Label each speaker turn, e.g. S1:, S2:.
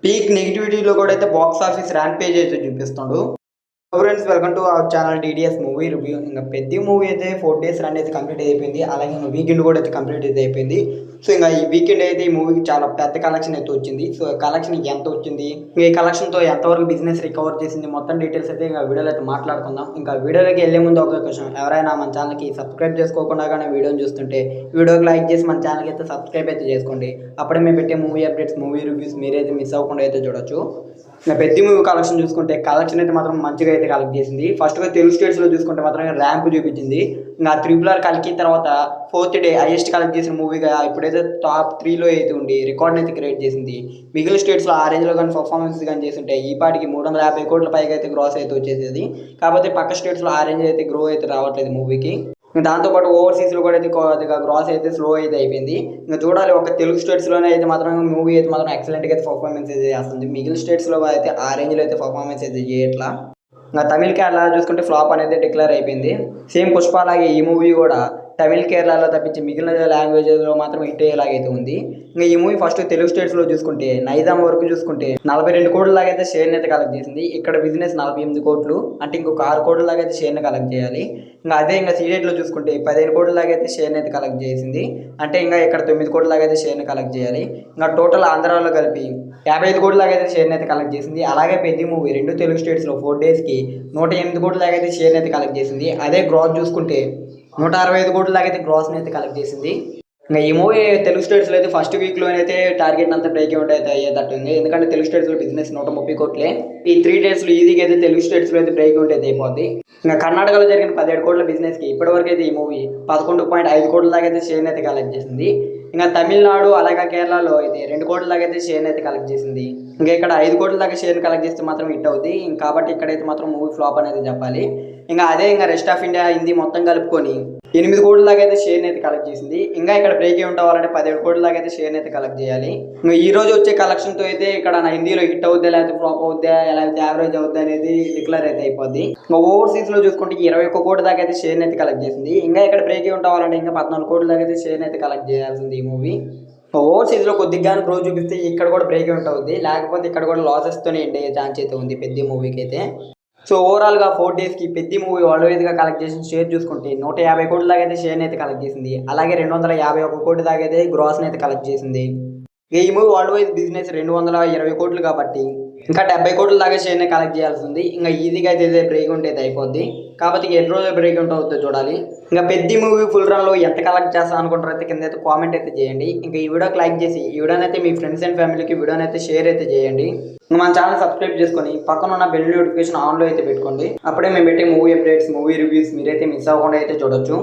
S1: Peak నెగిటివిటీలో కూడా అయితే box office rank page అయితే చూపిస్తుండు. Friends, welcome to our channel TDS movie review. ఇంకా పెద్ద మూవీ అయితే 4 days రన్ అయితే కంప్లీట్ అయిపోయింది. అలాగే ఇంకా వీకెండ్ కూడా అయితే కంప్లీట్ అయితే అయిపోయింది. సో ఇంకా ఈ వీకెండ్ అయితే ఈ మూవీకి చాలా పెద్ద కలెక్షన్ అయితే వచ్చింది. సో కలెక్షన్ ఎంత వచ్చింది, ఈ కలెక్షన్తో ఎంతవరకు బిజినెస్ రికవర్ చేసింది, మొత్తం డీటెయిల్స్ అయితే ఇంకా వీడియోలో అయితే మాట్లాడుకుందాం. ఇంకా వీడియోలోకి వెళ్ళే ముందు ఒక క్వశ్చన్, ఎవరైనా మన ఛానల్కి సబ్స్క్రైబ్ చేసుకోకుండా కానీ వీడియోని చూస్తుంటే వీడియోకి లైక్ చేసి మన ఛానల్కి అయితే సబ్స్క్రైబ్ అయితే చేసుకోండి. అప్పుడే మేము పెట్టే మూవీ అప్డేట్స్, మూవీ రివ్యూస్ మీరైతే మిస్ అవ్వకుండా అయితే చూడొచ్చు. ఇంకా పెద్ద మూవీ కలెక్షన్ చూసుకుంటే కలెక్షన్ అయితే మాత్రం మంచిగా అయితే కలెక్ట్ చేసింది. ఫస్ట్గా తెలుగు స్టేట్స్లో చూసుకుంటే మాత్రం ర్యాంప్ చూపించింది. ఇంకా RRR కలికి తర్వాత 4th డే హైయెస్ట్ కలెక్ట్ చేసిన మూవీగా ఇప్పుడైతే టాప్ 3లో అయితే ఉండి రికార్డ్ని అయితే క్రియేట్ చేసింది. మిగిలిన స్టేట్స్లో ఆ రేంజ్లో కానీ పర్ఫార్మెన్స్ కానీ చేస్తుంటే ఈ పాటికి 350 కోట్ల పైగా అయితే గ్రాస్ అయితే వచ్చేసేది. కాకపోతే పక్క స్టేట్స్లో ఆ రేంజ్ అయితే గ్రో అయితే రావట్లేదు మూవీకి. దాంతోపాటు ఓవర్సీస్లో కూడా అయితే కొద్దిగా గ్రాస్ అయితే స్లో అయితే అయిపోయింది. ఇంకా చూడాలి, ఒక తెలుగు స్టేట్స్లోనే అయితే మాత్రం మూవీ అయితే మాత్రం ఎక్సలెంట్గా అయితే పర్ఫార్మెన్స్ అయితే చేస్తుంది. మిగిలిన స్టేట్స్లో అయితే ఆ రేంజ్లో అయితే పర్ఫార్మెన్స్ అయితే చేయట్లా. ఇంకా తమిళ కేరళ చూసుకుంటే ఫ్లాప్ అనేది డిక్లేర్ అయిపోయింది. సేమ్ పుష్ప అలాగే ఈ మూవీ కూడా తమిళ కేరళలో తప్పించి మిగిలిన లాంగ్వేజెస్లో మాత్రం హిట్ అయ్యేలాగైతే ఉంది. ఇంకా ఈ మూవీ ఫస్ట్ తెలుగు స్టేట్స్లో చూసుకుంటే నైజాం వరకు చూసుకుంటే 42 కోట్ల లాగా అయితే షేర్ని అయితే కలెక్ట్ చేసింది. ఇక్కడ బిజినెస్ 48 కోట్లు, అంటే ఇంకొక 6 కోట్ల లాగా అయితే షేర్ని కలెక్ట్ చేయాలి. ఇంకా అదే ఇంకా సీడెడ్లో చూసుకుంటే 15 కోట్ల లాగా అయితే షేర్ని అయితే కలెక్ట్ చేసింది. అంటే ఇంకా ఇక్కడ 9 కోట్ల లాగా అయితే షేర్ని కలెక్ట్ చేయాలి. ఇంకా టోటల్ ఆంధ్రాలో కలిపి 55 కోట్ల లాగా అయితే షేర్ని అయితే కలెక్ట్ చేసింది. అలాగే పెద్ద మూవీ 2 తెలుగు స్టేట్స్లో 4 డేస్కి 108 కోట్ల లాగా అయితే షేర్ని అయితే కలెక్ట్ చేసింది. అదే గ్రాస్ చూసుకుంటే 165 కోట్ల లాగా అయితే గ్రాస్ని అయితే కలెక్ట్ చేసింది. ఇంకా ఈ మూవీ తెలుగు స్టేట్స్లో అయితే ఫస్ట్ వీక్లోనైతే టార్గెట్ అంతా బ్రేక్ అవుట్ అయితే అయ్యేటట్టుంది. ఎందుకంటే తెలుగు స్టేట్స్లో బిజినెస్ 130 కోట్లే. ఈ 3 డేస్లో ఈజీగా అయితే తెలుగు స్టేట్స్లో అయితే బ్రేక్ అవుట్ అయితే అయిపోద్ది. ఇంకా కర్ణాటకలో జరిగిన 17 కోట్ల బిజినెస్కి ఇప్పటివరకు అయితే ఈ మూవీ 11.5 కోట్ల దాకా అయితే షేర్ని అయితే కలెక్ట్ చేసింది. ఇంకా తమిళనాడు అలాగే కేరళలో అయితే 2 కోట్ల దాకా అయితే షేర్ని అయితే కలెక్ట్ చేసింది. ఇంకా ఇక్కడ 5 కోట్ల దాకా షేర్ని కలెక్ట్ చేస్తే మాత్రం హిట్ అవుతుంది. కాబట్టి ఇక్కడైతే మాత్రం మూవీ ఫ్లాప్ అనేది చెప్పాలి. ఇంకా అదే ఇంకా రెస్ట్ ఆఫ్ ఇండియా హిందీ మొత్తం కలుపుకొని 8 కోట్ల దాకా అయితే షేర్ని అయితే కలెక్ట్ చేసింది. ఇంకా ఇక్కడ బ్రేక్ అవుట్ అవ్వాలంటే 17 కోట్ల దాకా అయితే షేర్ని అయితే కలెక్ట్ చేయాలి. ఇంకా ఈ రోజు వచ్చే కలెక్షన్తో అయితే ఇక్కడ నా హిందీలో హిట్ అవుద్దా లేకపోతే ఫ్లాప్ అవుద్దా లేకపోతే యావరేజ్ అవుద్దా అనేది డిక్లేర్ అయితే అయిపోద్ది. ఇంకా ఓవర్సీస్లో చూసుకుంటే 21 కోట్ల దాకా అయితే షేర్ని అయితే కలెక్ట్ చేసింది. ఇంకా ఇక్కడ బ్రేక్ అవుట్ అవ్వాలంటే ఇంకా 14 కోట్ల దాకా అయితే షేర్ని అయితే కలెక్ట్ చేయాల్సింది ఈ మూవీ. ఓవర్సీస్లో కొద్దిగా గ్రో చూపిస్తే ఇక్కడ కూడా బ్రేక్ అవుట్ అవుద్ది, లేకపోతే ఇక్కడ కూడా లాసెస్తోనే ఎండ్ అయ్యే ఛాన్స్ అయితే ఉంది పెద్ద మూవీకి అయితే. సో ఓవరాల్గా 4 డేస్కి పెద్ద మూవీ వరల్డ్ వైజ్గా కలెక్ట్ చేసిన షేర్ చూసుకుంటే 150 కోట్ల దాకా అయితే షేర్ని అయితే కలెక్ట్ చేసింది. అలాగే 251 కోట్ల దాకా అయితే గ్రాస్ని అయితే కలెక్ట్ చేసింది. ఈ మూవీ వరల్డ్ వైజ్ బిజినెస్ 220 కోట్లు కాబట్టి ఇంకా 70 కోట్ల దాకా షేర్ని కలెక్ట్ చేయాల్సి ఉంది. ఇంకా ఈజీగా అయితే బ్రేక్ ఉంటే అయితే అయిపోద్ది. కాబట్టి ఎన్ని రోజులు బ్రేక్ ఉంటే అవుతుందో చూడాలి. ఇంకా పెద్ద మూవీ ఫుల్ రన్లో ఎంత కలెక్ట్ చేస్తా అనుకుంటారో అయితే కింద అయితే కామెంట్ అయితే చేయండి. ఇంకా ఈ వీడియోకి లైక్ చేసి ఈ వీడియోని అయితే మీ ఫ్రెండ్స్ అండ్ ఫ్యామిలీకి వీడియోని అయితే షేర్ అయితే చేయండి. మన ఛానల్ సబ్స్క్రైబ్ చేసుకొని పక్కన ఉన్న బెల్ నోటిఫికేషన్ ఆన్లో అయితే పెట్టుకోండి. అప్పుడే మేము పెట్టే మూవీ అప్డేట్స్, మూవీ రివ్యూస్ మీరైతే మిస్ అవ్వకుండా అయితే చూడొచ్చు.